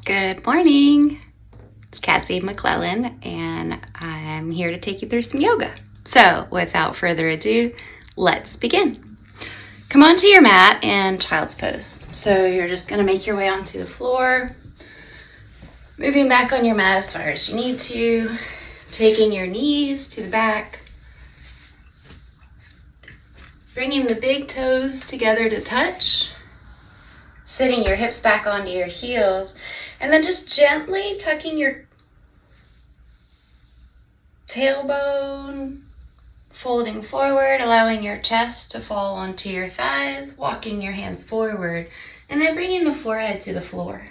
Good morning. It's Cassie McClellan, and I'm here to take you through some yoga. So, without further ado, let's begin. Come onto your mat in child's pose. So, you're just going to make your way onto the floor, moving back on your mat as far as you need to, taking your knees to the back, bringing the big toes together to touch, sitting your hips back onto your heels, and then just gently tucking your tailbone, folding forward, allowing your chest to fall onto your thighs, walking your hands forward, and then bringing the forehead to the floor.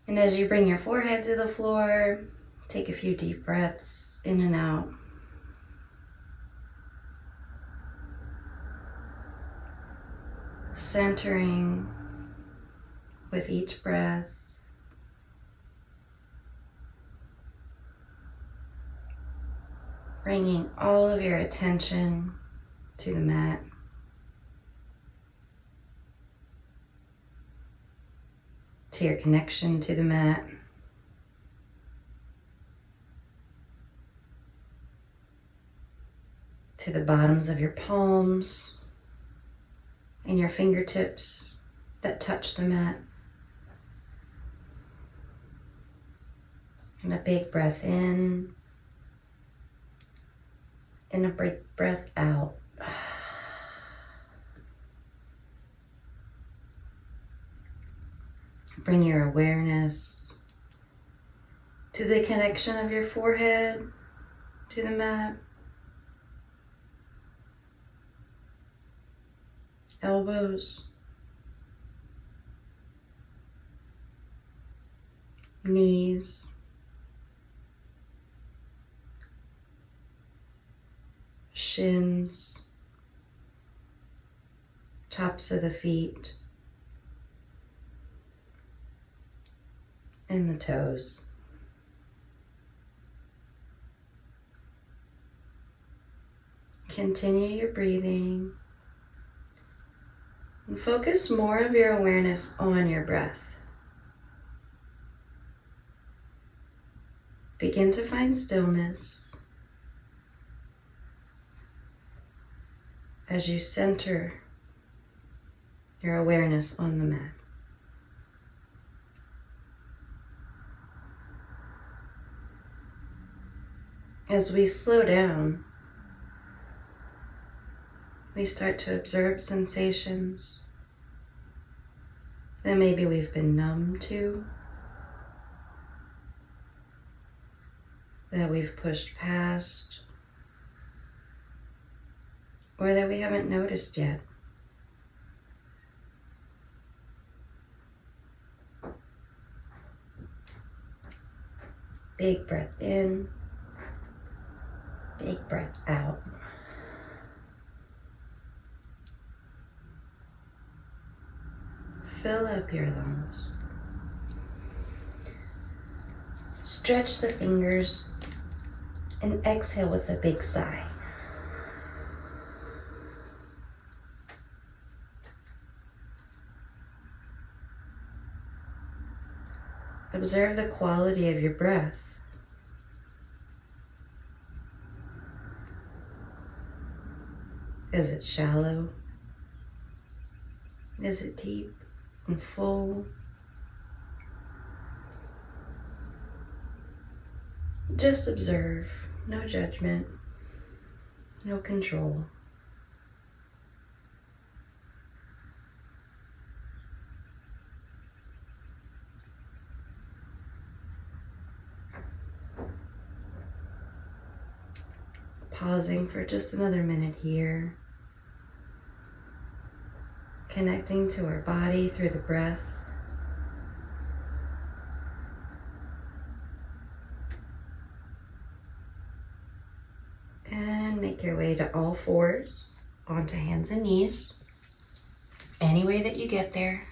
And as you bring your forehead to the floor, take a few deep breaths in and out. Centering with each breath. Bringing all of your attention to the mat. To your connection to the mat. To the bottoms of your palms and your fingertips that touch the mat. And a big breath in and a big breath out. Bring your awareness to the connection of your forehead to the mat. Elbows, knees, shins, tops of the feet, and the toes. Continue your breathing. And focus more of your awareness on your breath. Begin to find stillness as you center your awareness on the mat. As we slow down, we start to observe sensations that maybe we've been numb to, that we've pushed past, or that we haven't noticed yet. Big breath in, big breath out. Fill up your lungs. Stretch the fingers and exhale with a big sigh. Observe the quality of your breath. Is it shallow? Is it deep and full? Just observe, no judgment, no control. Pausing for just another minute here. Connecting to our body through the breath. And make your way to all fours, onto hands and knees. Any way that you get there.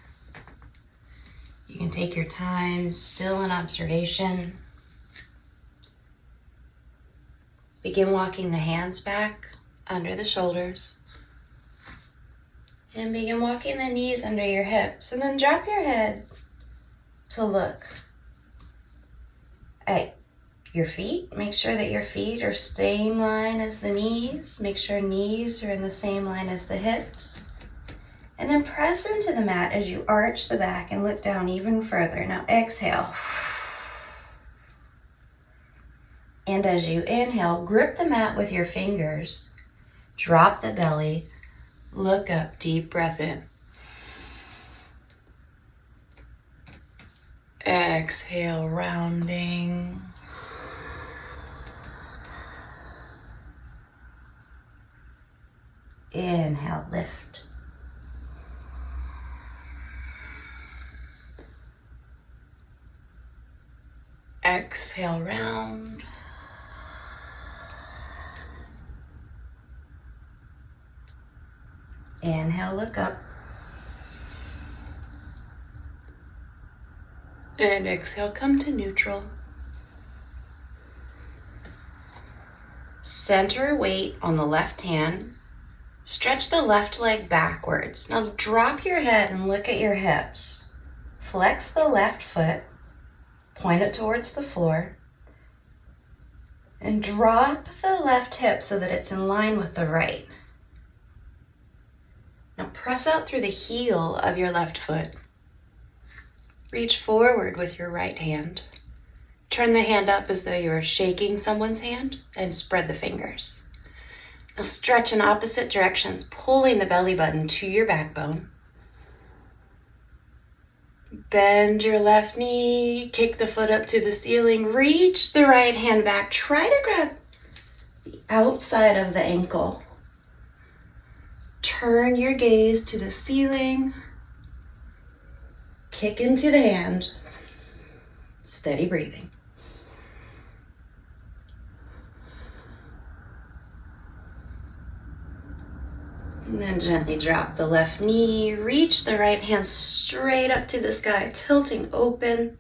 You can take your time, still in observation. Begin walking the hands back under the shoulders. And begin walking the knees under your hips. And then drop your head to look at your feet. Make sure that your feet are same line as the knees. Make sure knees are in the same line as the hips. And then press into the mat as you arch the back and look down even further. Now exhale. And as you inhale, grip the mat with your fingers. Drop the belly. Look up, deep breath in. Exhale, rounding. Inhale, lift. Exhale, round. Inhale, look up. And exhale, come to neutral. Center weight on the left hand. Stretch the left leg backwards. Now drop your head and look at your hips. Flex the left foot. Point it towards the floor. And drop the left hip so that it's in line with the right. Now press out through the heel of your left foot. Reach forward with your right hand. Turn the hand up as though you were shaking someone's hand and spread the fingers. Now stretch in opposite directions, pulling the belly button to your backbone. Bend your left knee, kick the foot up to the ceiling, reach the right hand back. Try to grab the outside of the ankle. Turn your gaze to the ceiling. Kick into the hand. Steady breathing. And then gently drop the left knee. Reach the right hand straight up to the sky, tilting open.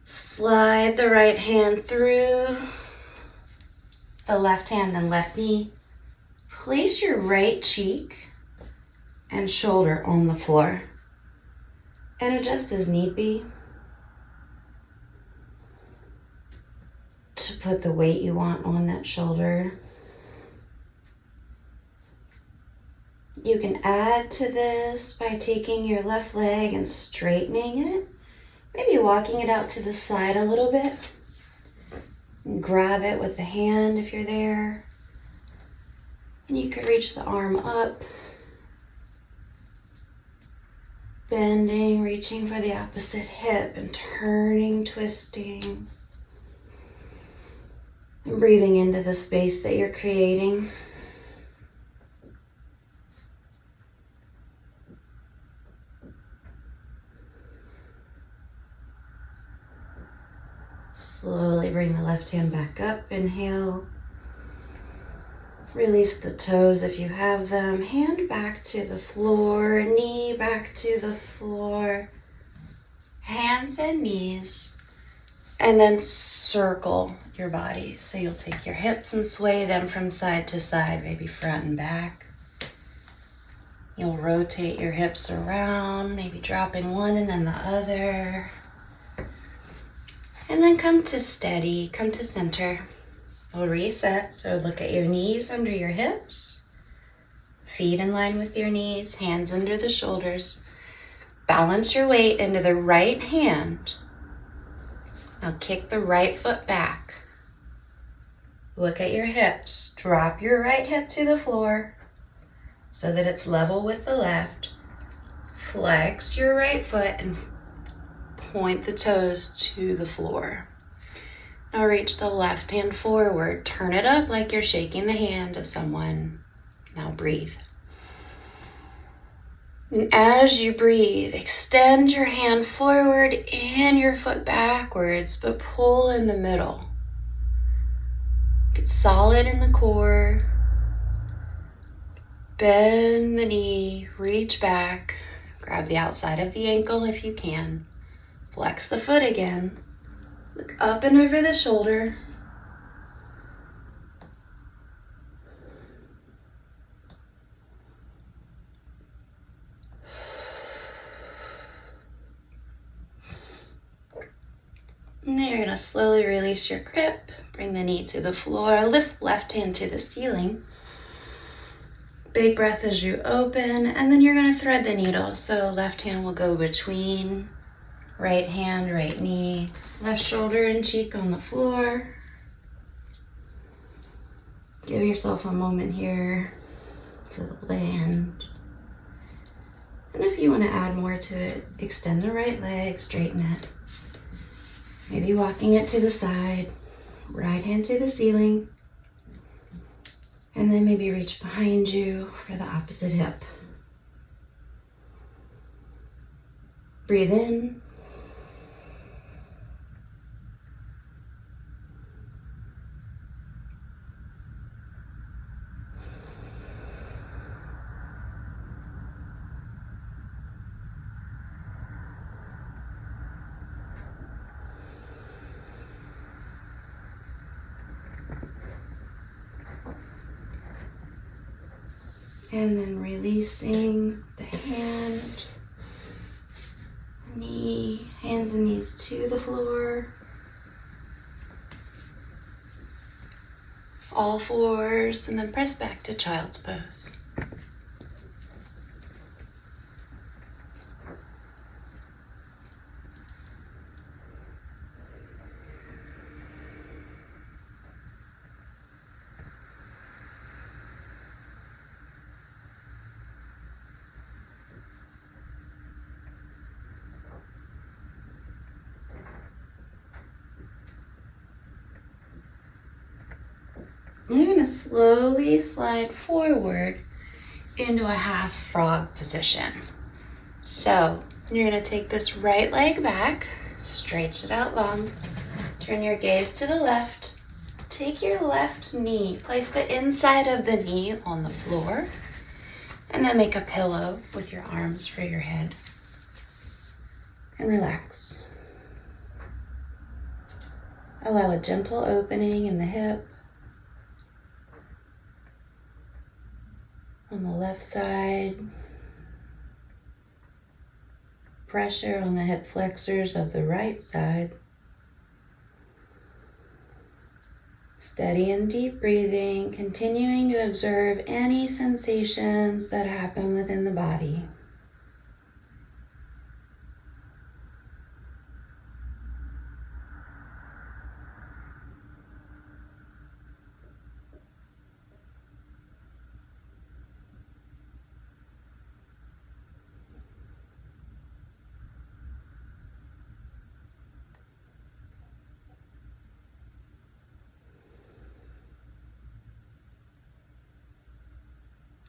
Slide the right hand through the left hand and left knee. Place your right cheek and shoulder on the floor and adjust as need be to put the weight you want on that shoulder. You can add to this by taking your left leg and straightening it, maybe walking it out to the side a little bit. And grab it with the hand if you're there. And you could reach the arm up, bending, reaching for the opposite hip and turning, twisting, and breathing into the space that you're creating. Slowly bring the left hand back up, inhale. Release the toes if you have them. Hand back to the floor, knee back to the floor. Hands and knees. And then circle your body. So you'll take your hips and sway them from side to side, maybe front and back. You'll rotate your hips around, maybe dropping one and then the other. And then come to steady, come to center. We'll reset, so look at your knees under your hips, feet in line with your knees, hands under the shoulders. Balance your weight into the right hand. Now kick the right foot back. Look at your hips. Drop your right hip to the floor so that it's level with the left. Flex your right foot and point the toes to the floor. Now reach the left hand forward. Turn it up like you're shaking the hand of someone. Now breathe. And as you breathe, extend your hand forward and your foot backwards, but pull in the middle. Get solid in the core. Bend the knee, reach back. Grab the outside of the ankle if you can. Flex the foot again. Look up and over the shoulder. And then you're going to slowly release your grip. Bring the knee to the floor. Lift left hand to the ceiling. Big breath as you open. And then you're going to thread the needle. So left hand will go between right hand, right knee. Left shoulder and cheek on the floor. Give yourself a moment here to land. And if you want to add more to it, extend the right leg, straighten it. Maybe walking it to the side, right hand to the ceiling. And then maybe reach behind you for the opposite hip. Breathe in. And then releasing the hand, knee, hands and knees to the floor. All fours, and then press back to child's pose. You're going to slowly slide forward into a half frog position. So you're going to take this right leg back, stretch it out long, turn your gaze to the left, take your left knee, place the inside of the knee on the floor, and then make a pillow with your arms for your head. And relax. Allow a gentle opening in the hip. On the left side, pressure on the hip flexors of the right side. Steady and deep breathing, continuing to observe any sensations that happen within the body.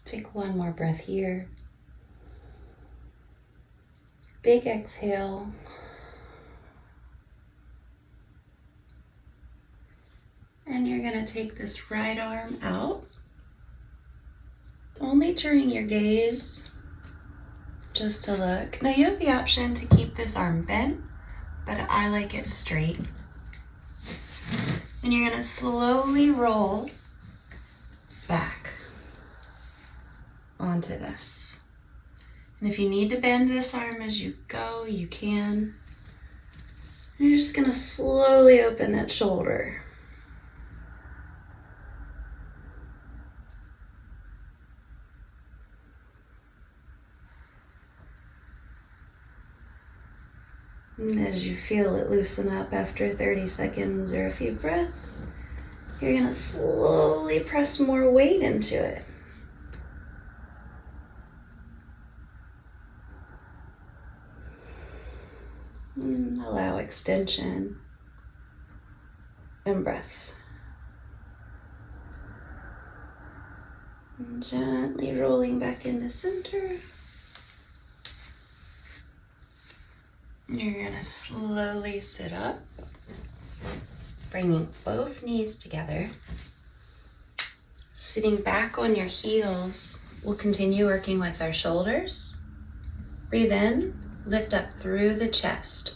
Take one more breath here. Big exhale. And you're going to take this right arm out, only turning your gaze just to look. Now you have the option to keep this arm bent, but I like it straight. And you're going to slowly roll back onto this. And if you need to bend this arm as you go, you can. And you're just going to slowly open that shoulder. And as you feel it loosen up after 30 seconds or a few breaths, you're going to slowly press more weight into it. And allow extension and breath. And gently rolling back into center. You're going to slowly sit up, bringing both knees together. Sitting back on your heels, we'll continue working with our shoulders. Breathe in. Lift up through the chest.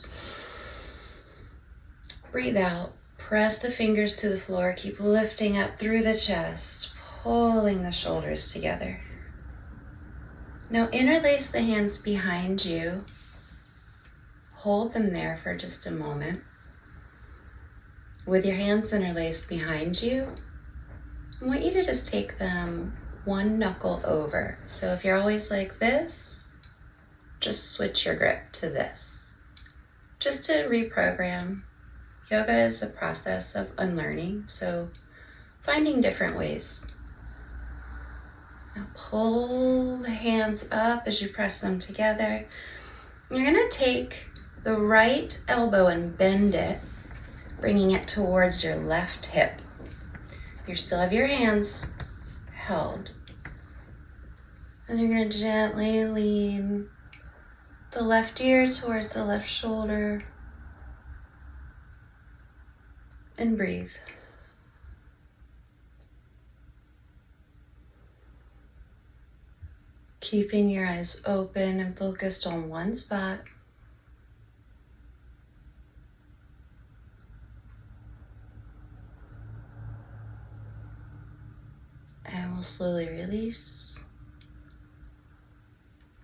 Breathe out. Press the fingers to the floor. Keep lifting up through the chest, pulling the shoulders together. Now interlace the hands behind you. Hold them there for just a moment. With your hands interlaced behind you, I want you to just take them one knuckle over. So if you're always like this, just switch your grip to this. Just to reprogram. Yoga is a process of unlearning, so finding different ways. Now pull the hands up as you press them together. You're gonna take the right elbow and bend it, bringing it towards your left hip. You still have your hands held. And you're gonna gently lean the left ear towards the left shoulder and breathe. Keeping your eyes open and focused on one spot. And we'll slowly release.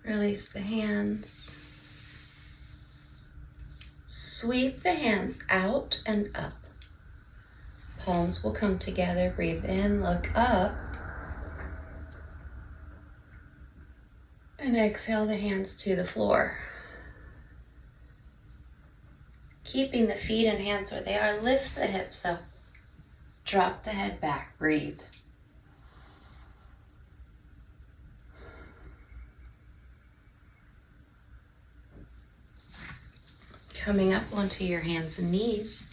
Release the hands. Sweep the hands out and up. Palms will come together. Breathe in, look up. And exhale the hands to the floor. Keeping the feet and hands where they are, lift the hips up. Drop the head back, breathe. Coming up onto your hands and knees,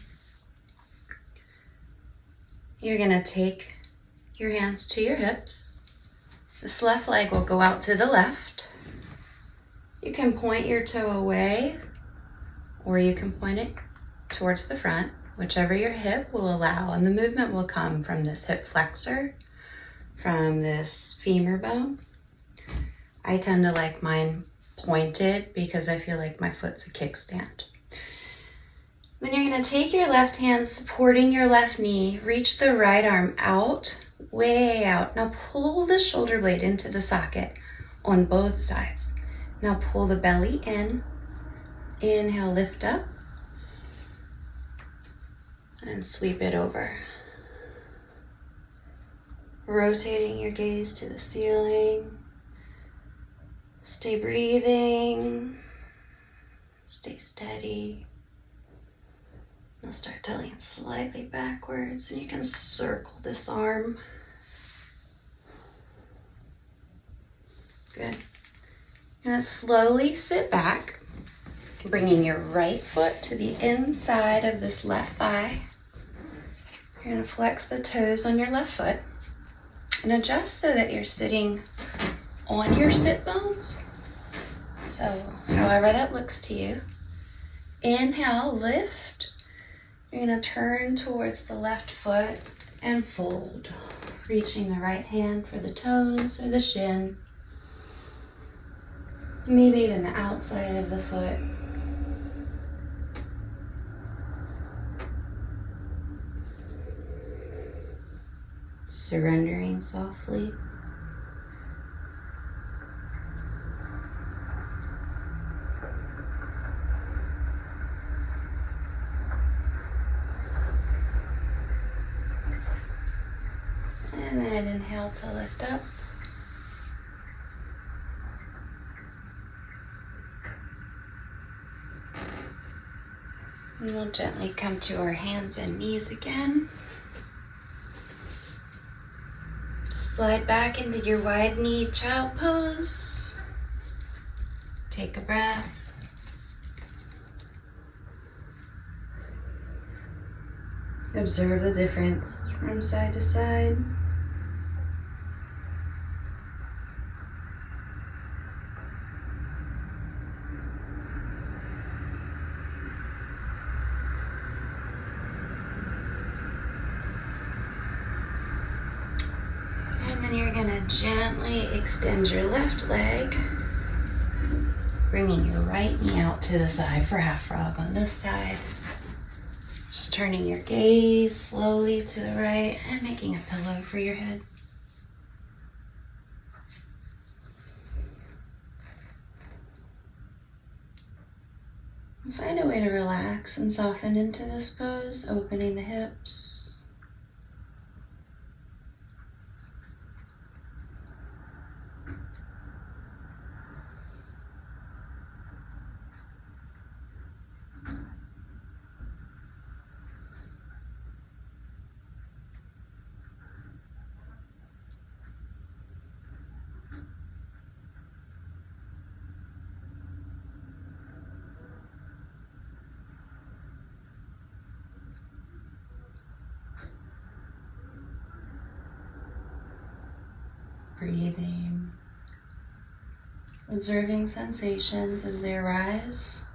you're gonna take your hands to your hips. This left leg will go out to the left. You can point your toe away, or you can point it towards the front, whichever your hip will allow, and the movement will come from this hip flexor, from this femur bone. I tend to like mine pointed because I feel like my foot's a kickstand. Then you're gonna take your left hand supporting your left knee, reach the right arm out, way out. Now pull the shoulder blade into the socket on both sides. Now pull the belly in. Inhale, lift up. And sweep it over. Rotating your gaze to the ceiling. Stay breathing. Stay steady. Now start tilting slightly backwards, and you can circle this arm. Good. You're gonna slowly sit back, bringing your right foot to the inside of this left thigh. You're gonna flex the toes on your left foot and adjust so that you're sitting on your sit bones. So however that looks to you. Inhale, lift. You're gonna turn towards the left foot and fold, reaching the right hand for the toes or the shin, maybe even the outside of the foot. Surrendering softly. And then inhale to lift up. And we'll gently come to our hands and knees again. Slide back into your wide knee child pose. Take a breath. Observe the difference from side to side. And then you're gonna gently extend your left leg, bringing your right knee out to the side for half frog on this side. Just turning your gaze slowly to the right and making a pillow for your head. Find a way to relax and soften into this pose, opening the hips. Breathing, observing sensations as they arise,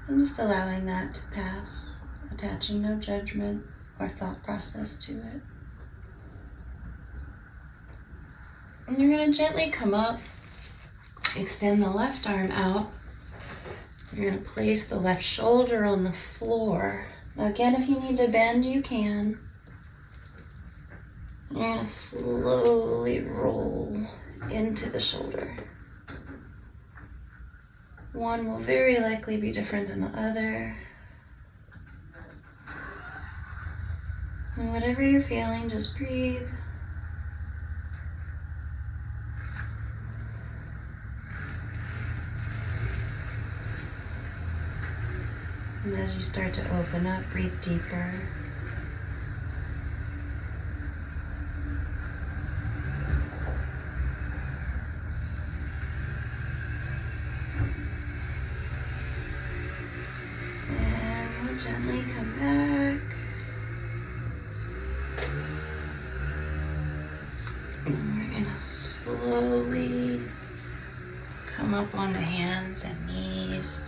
and just allowing that to pass, attaching no judgment or thought process to it. And you're going to gently come up, extend the left arm out. You're going to place the left shoulder on the floor. Now again, if you need to bend, you can. You're going to slowly roll into the shoulder. One will very likely be different than the other. And whatever you're feeling, just breathe. And as you start to open up, breathe deeper. Gently come back. And we're gonna slowly come up onto hands and knees.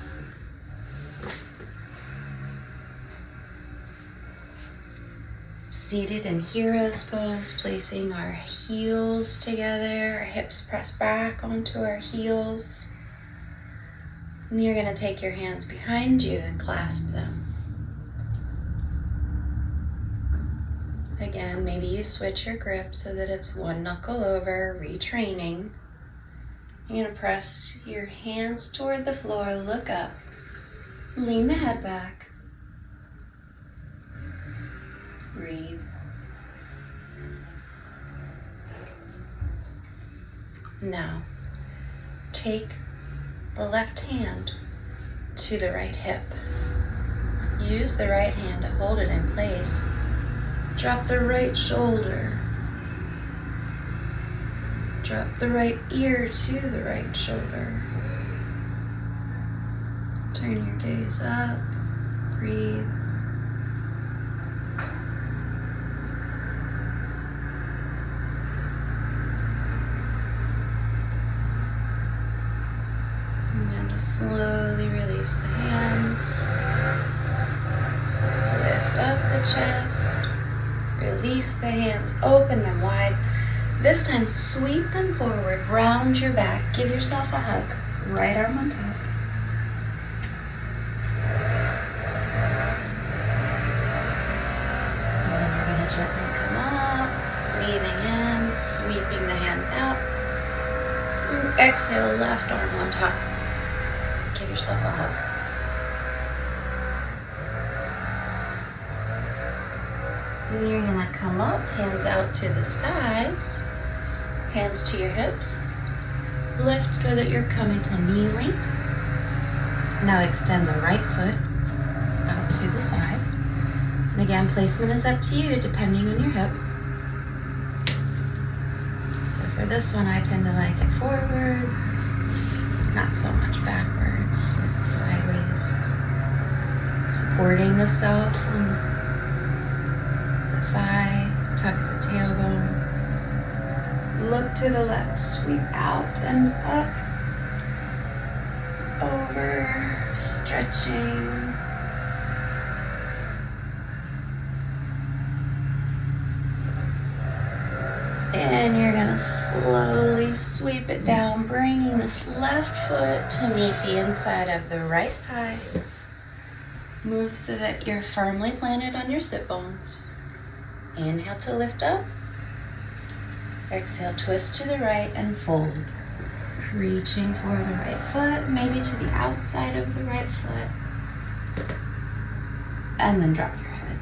Seated in hero's pose, placing our heels together, our hips pressed back onto our heels. And you're gonna take your hands behind you and clasp them. Again, maybe you switch your grip so that it's one knuckle over, retraining. You're going to press your hands toward the floor, look up, lean the head back, breathe. Now, take the left hand to the right hip. Use the right hand to hold it in place. Drop the right shoulder. Drop the right ear to the right shoulder. Turn your gaze up. Breathe. And now just slowly release the hands. Lift up the chest. Release the hands, open them wide. This time, sweep them forward, round your back. Give yourself a hug. Right arm on top. And then you're going to gently come up, breathing in, sweeping the hands out. And exhale, left arm on top. Give yourself a hug. And you're going to come up, hands out to the sides, hands to your hips. Lift so that you're coming to kneeling. Now extend the right foot out to the side. And again, placement is up to you depending on your hip. So for this one, I tend to like it forward, not so much backwards, sideways. Supporting the self on thigh, tuck the tailbone, look to the left, sweep out and up, over, stretching. And you're gonna slowly sweep it down, bringing this left foot to meet the inside of the right thigh. Move so that you're firmly planted on your sit bones. Inhale to lift up. Exhale, twist to the right and fold. Reaching for the right foot, maybe to the outside of the right foot. And then drop your head.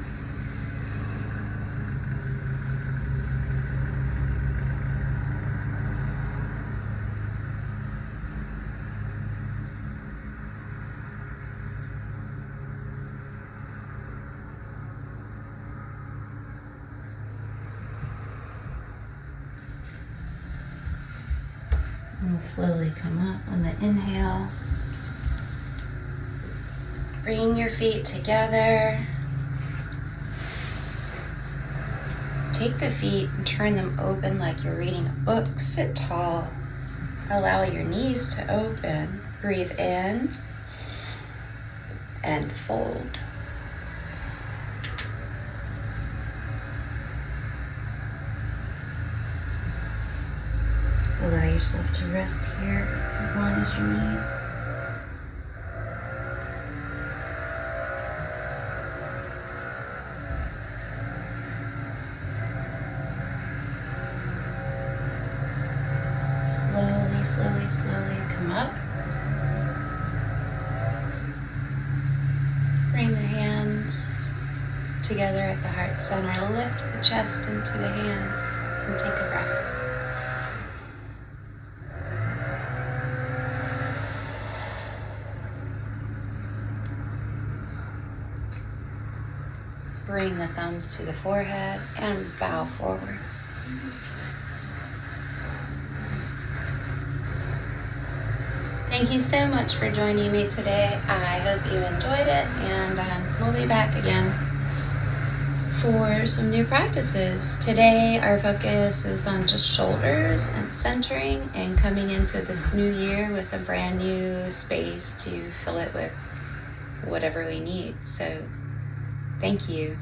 And we'll slowly come up on the inhale. Bring your feet together. Take the feet and turn them open like you're reading a book. Sit tall. Allow your knees to open. Breathe in and fold. Allow yourself to rest here as long as you need. Slowly come up. Bring the hands together at the heart center. Lift the chest into the hands and take a breath. Bring the thumbs to the forehead and bow forward. Thank you so much for joining me today. I hope you enjoyed it, and we'll be back again for some new practices. Today our focus is on just shoulders and centering and coming into this new year with a brand new space to fill it with whatever we need. So thank you.